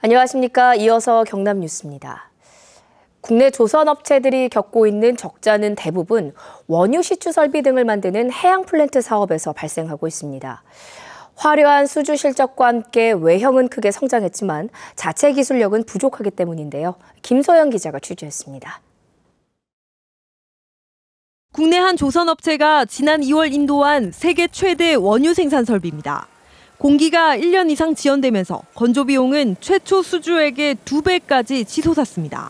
안녕하십니까. 이어서 경남 뉴스입니다. 국내 조선업체들이 겪고 있는 적자는 대부분 원유 시추 설비 등을 만드는 해양 플랜트 사업에서 발생하고 있습니다. 화려한 수주 실적과 함께 외형은 크게 성장했지만 자체 기술력은 부족하기 때문인데요. 김소영 기자가 취재했습니다. 국내 한 조선업체가 지난 2월 인도한 세계 최대 원유 생산 설비입니다. 공기가 1년 이상 지연되면서 건조 비용은 최초 수주액의 2배까지 치솟았습니다.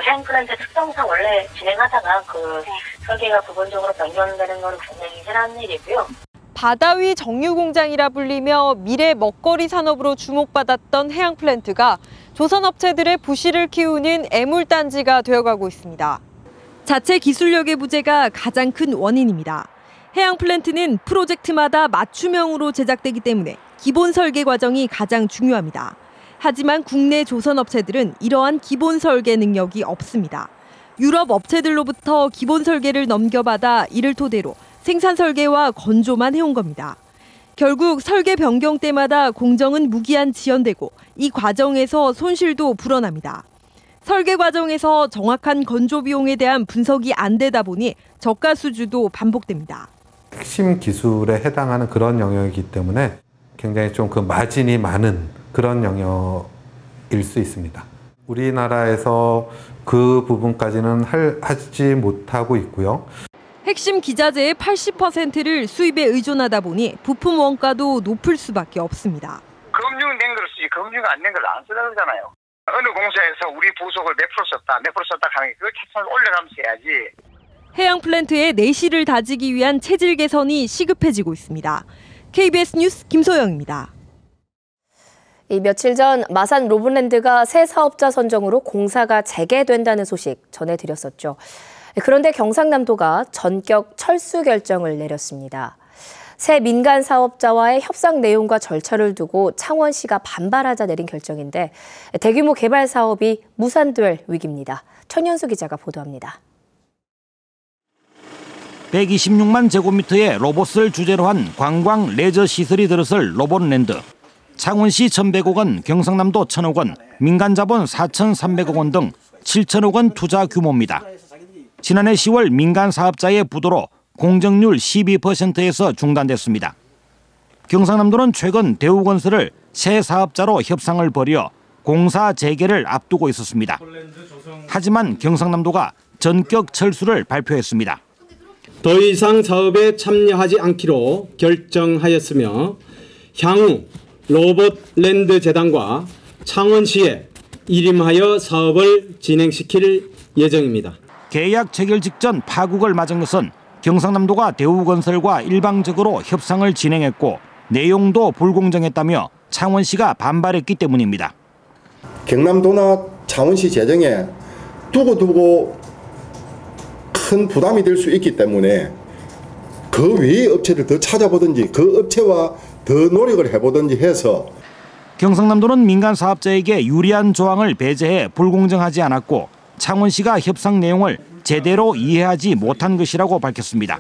해양 플랜트 특성상 원래 진행하다가 설계가 부분적으로 변경되는 건 굉장히 흔한 일이고요. 바다 위 정유 공장이라 불리며 미래 먹거리 산업으로 주목받았던 해양 플랜트가 조선업체들의 부실을 키우는 애물단지가 되어가고 있습니다. 자체 기술력의 부재가 가장 큰 원인입니다. 해양 플랜트는 프로젝트마다 맞춤형으로 제작되기 때문에 기본 설계 과정이 가장 중요합니다. 하지만 국내 조선업체들은 이러한 기본 설계 능력이 없습니다. 유럽 업체들로부터 기본 설계를 넘겨받아 이를 토대로 생산 설계와 건조만 해온 겁니다. 결국 설계 변경 때마다 공정은 무기한 지연되고 이 과정에서 손실도 불어납니다. 설계 과정에서 정확한 건조 비용에 대한 분석이 안 되다 보니 저가 수주도 반복됩니다. 핵심 기술에 해당하는 그런 영역이기 때문에 굉장히 좀 그 마진이 많은 그런 영역일 수 있습니다. 우리나라에서 그 부분까지는 하지 못하고 있고요. 핵심 기자재의 80%를 수입에 의존하다 보니 부품 원가도 높을 수밖에 없습니다. 검증된 걸 쓰지 검증 안 된 걸 안 쓰다 그러잖아요. 어느 공사에서 우리 부속을 몇 프로 썼다 하는 게 그걸 계속 올려가면서 해야지. 해양 플랜트의 내실을 다지기 위한 체질 개선이 시급해지고 있습니다. KBS 뉴스 김소영입니다. 며칠 전 마산 로봇랜드가 새 사업자 선정으로 공사가 재개된다는 소식 전해드렸었죠. 그런데 경상남도가 전격 철수 결정을 내렸습니다. 새 민간 사업자와의 협상 내용과 절차를 두고 창원시가 반발하자 내린 결정인데 대규모 개발 사업이 무산될 위기입니다. 천연수 기자가 보도합니다. 126만 제곱미터의 로봇을 주제로 한 관광 레저 시설이 들어설 로봇랜드. 창원시 1,100억 원, 경상남도 1,000억 원, 민간 자본 4,300억 원 등 7천억 원 투자 규모입니다. 지난해 10월 민간 사업자의 부도로 공정률 12%에서 중단됐습니다. 경상남도는 최근 대우건설을 새 사업자로 협상을 벌여 공사 재개를 앞두고 있었습니다. 하지만 경상남도가 전격 철수를 발표했습니다. 더 이상 사업에 참여하지 않기로 결정하였으며 향후 로봇랜드 재단과 창원시에 일임하여 사업을 진행시킬 예정입니다. 계약 체결 직전 파국을 맞은 것은 경상남도가 대우건설과 일방적으로 협상을 진행했고 내용도 불공정했다며 창원시가 반발했기 때문입니다. 경남도나 창원시 재정에 두고두고 큰 부담이 될 수 있기 때문에 그 외의 업체를 더 찾아보든지 그 업체와 더 노력을 해보든지 해서 경상남도는 민간 사업자에게 유리한 조항을 배제해 불공정하지 않았고 창원시가 협상 내용을 제대로 이해하지 못한 것이라고 밝혔습니다.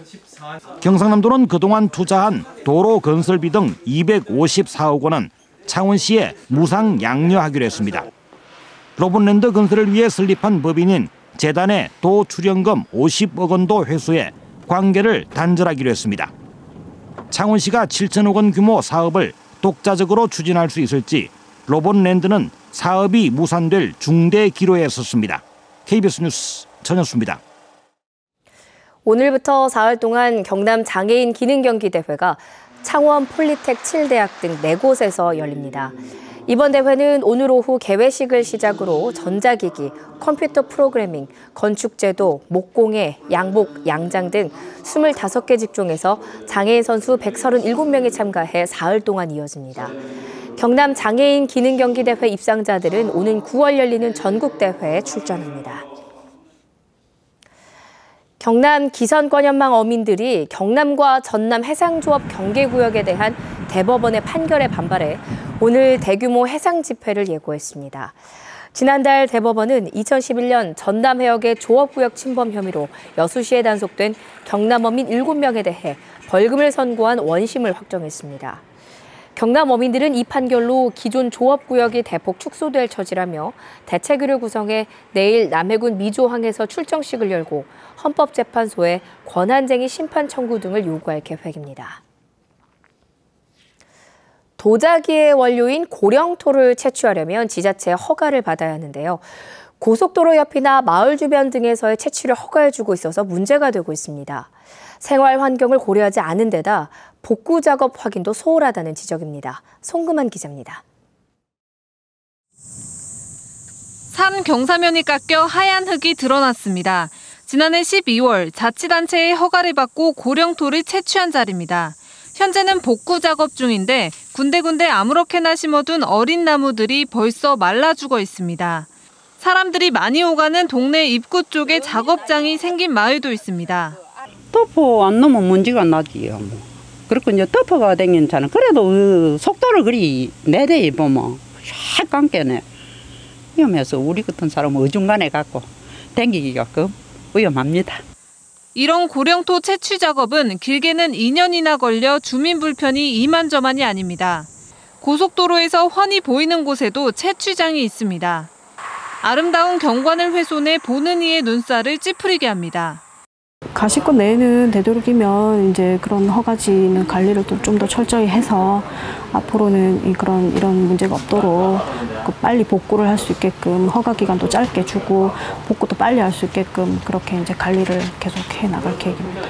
경상남도는 그동안 투자한 도로 건설비 등 254억 원은 창원시에 무상 양려하기로 했습니다. 로봇랜드 건설을 위해 설립한 법인인 재단의 도 출연금 50억 원도 회수해 관계를 단절하기로 했습니다. 창원시가 7천억 원 규모 사업을 독자적으로 추진할 수 있을지 로봇랜드는 사업이 무산될 중대 기로에 섰습니다. KBS 뉴스 전현수입니다. 오늘부터 사흘 동안 경남 장애인 기능경기대회가 창원 폴리텍 7대학 등 4곳에서 열립니다. 이번 대회는 오늘 오후 개회식을 시작으로 전자기기, 컴퓨터 프로그래밍, 건축제도, 목공예, 양복, 양장 등 25개 직종에서 장애인 선수 137명이 참가해 사흘 동안 이어집니다. 경남 장애인 기능경기대회 입상자들은 오는 9월 열리는 전국대회에 출전합니다. 경남 기선권연망 어민들이 경남과 전남 해상조업 경계구역에 대한 대법원의 판결에 반발해 오늘 대규모 해상 집회를 예고했습니다. 지난달 대법원은 2011년 전남 해역의 조업구역 침범 혐의로 여수시에 단속된 경남 어민 7명에 대해 벌금을 선고한 원심을 확정했습니다. 경남 어민들은 이 판결로 기존 조업구역이 대폭 축소될 처지라며 대책위를 구성해 내일 남해군 미조항에서 출정식을 열고 헌법재판소에 권한쟁의 심판 청구 등을 요구할 계획입니다. 도자기의 원료인 고령토를 채취하려면 지자체의 허가를 받아야 하는데요. 고속도로 옆이나 마을 주변 등에서의 채취를 허가해주고 있어서 문제가 되고 있습니다. 생활 환경을 고려하지 않은 데다 복구 작업 확인도 소홀하다는 지적입니다. 송금한 기자입니다. 산 경사면이 깎여 하얀 흙이 드러났습니다. 지난해 12월 자치단체의 허가를 받고 고령토를 채취한 자리입니다. 현재는 복구 작업 중인데 군데군데 아무렇게나 심어둔 어린 나무들이 벌써 말라 죽어 있습니다. 사람들이 많이 오가는 동네 입구 쪽에 작업장이 생긴 마을도 있습니다. 터프 안 넣으면 문제가 나지요. 그렇고 이제 터프가 댕긴 차는 그래도 속도를 그리 내대 보면 약간 깨네. 위험해서 우리 같은 사람은 어중간해 갖고 댕기기가 위험합니다. 이런 고령토 채취 작업은 길게는 2년이나 걸려 주민 불편이 이만저만이 아닙니다. 고속도로에서 훤히 보이는 곳에도 채취장이 있습니다. 아름다운 경관을 훼손해 보는 이의 눈살을 찌푸리게 합니다. 가시권 내에는 되도록이면 이제 그런 허가지는 관리를 좀 더 철저히 해서 앞으로는 이런 문제가 없도록 빨리 복구를 할 수 있게끔 허가 기간도 짧게 주고 복구도 빨리 할 수 있게끔 그렇게 이제 관리를 계속해 나갈 계획입니다.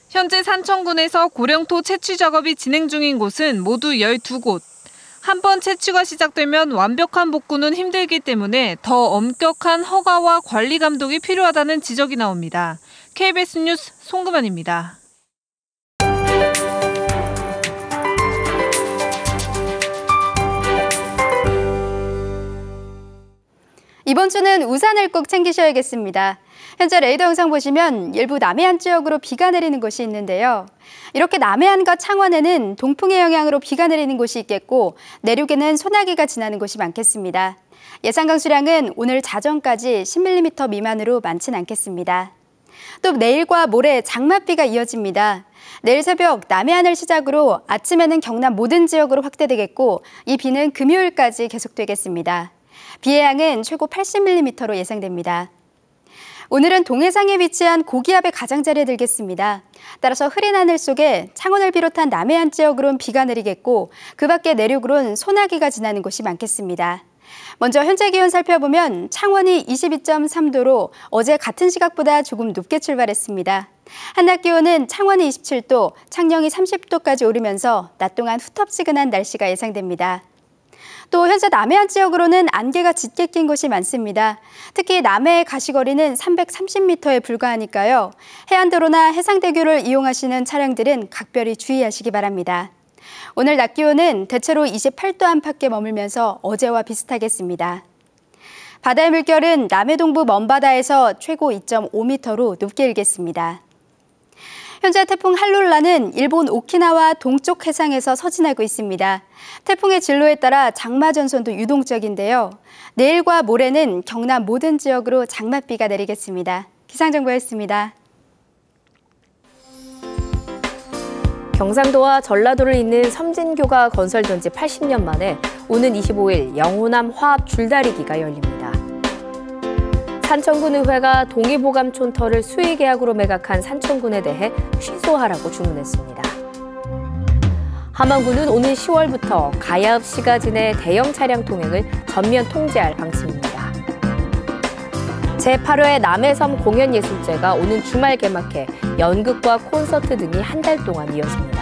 현재 산청군에서 고령토 채취 작업이 진행 중인 곳은 모두 12곳. 한 번 채취가 시작되면 완벽한 복구는 힘들기 때문에 더 엄격한 허가와 관리 감독이 필요하다는 지적이 나옵니다. KBS 뉴스 송금환입니다. 이번 주는 우산을 꼭 챙기셔야겠습니다. 현재 레이더 영상 보시면 일부 남해안 지역으로 비가 내리는 곳이 있는데요. 이렇게 남해안과 창원에는 동풍의 영향으로 비가 내리는 곳이 있겠고 내륙에는 소나기가 지나는 곳이 많겠습니다. 예상 강수량은 오늘 자정까지 10mm 미만으로 많진 않겠습니다. 또 내일과 모레 장맛비가 이어집니다. 내일 새벽 남해안을 시작으로 아침에는 경남 모든 지역으로 확대되겠고 이 비는 금요일까지 계속되겠습니다. 비의 양은 최고 80mm로 예상됩니다. 오늘은 동해상에 위치한 고기압의 가장자리에 들겠습니다. 따라서 흐린 하늘 속에 창원을 비롯한 남해안 지역으로는 비가 내리겠고 그 밖에 내륙으로는 소나기가 지나는 곳이 많겠습니다. 먼저 현재 기온 살펴보면 창원이 22.3도로 어제 같은 시각보다 조금 높게 출발했습니다. 한낮 기온은 창원이 27도, 창녕이 30도까지 오르면서 낮 동안 후텁지근한 날씨가 예상됩니다. 또 현재 남해안 지역으로는 안개가 짙게 낀 곳이 많습니다. 특히 남해의 가시거리는 330m에 불과하니까요. 해안도로나 해상대교를 이용하시는 차량들은 각별히 주의하시기 바랍니다. 오늘 낮 기온은 대체로 28도 안팎에 머물면서 어제와 비슷하겠습니다. 바다의 물결은 남해 동부 먼바다에서 최고 2.5m로 높게 일겠습니다. 현재 태풍 할룰라는 일본 오키나와 동쪽 해상에서 서진하고 있습니다. 태풍의 진로에 따라 장마 전선도 유동적인데요. 내일과 모레는 경남 모든 지역으로 장맛비가 내리겠습니다. 기상정보였습니다. 경상도와 전라도를 잇는 섬진교가 건설된 지 80년 만에 오는 25일 영호남 화합 줄다리기가 열립니다. 산청군의회가 동의보감촌터를 수의계약으로 매각한 산청군에 대해 취소하라고 주문했습니다. 함안군은 오는 10월부터 가야읍 시가진의 대형 차량 통행을 전면 통제할 방침입니다. 제8회 남해섬 공연예술제가 오는 주말 개막해 연극과 콘서트 등이 한 달 동안 이어집니다.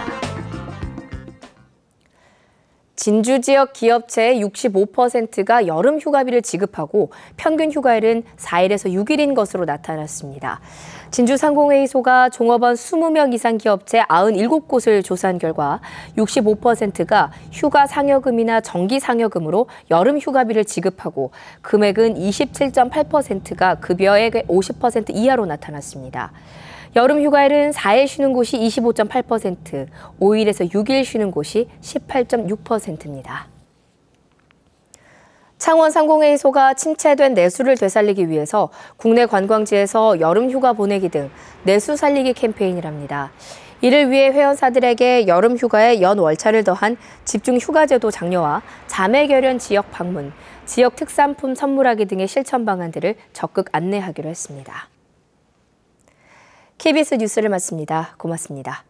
진주 지역 기업체의 65%가 여름 휴가비를 지급하고 평균 휴가일은 4일에서 6일인 것으로 나타났습니다. 진주상공회의소가 종업원 20명 이상 기업체 97곳을 조사한 결과 65%가 휴가 상여금이나 정기 상여금으로 여름 휴가비를 지급하고 금액은 27.8%가 급여의 50% 이하로 나타났습니다. 여름 휴가일은 4일 쉬는 곳이 25.8%, 5일에서 6일 쉬는 곳이 18.6%입니다. 창원 상공회의소가 침체된 내수를 되살리기 위해서 국내 관광지에서 여름 휴가 보내기 등 내수 살리기 캠페인을 합니다. 이를 위해 회원사들에게 여름 휴가에 연 월차를 더한 집중 휴가제도 장려와 자매 결연 지역 방문, 지역 특산품 선물하기 등의 실천 방안들을 적극 안내하기로 했습니다. KBS 뉴스를 마칩니다. 고맙습니다.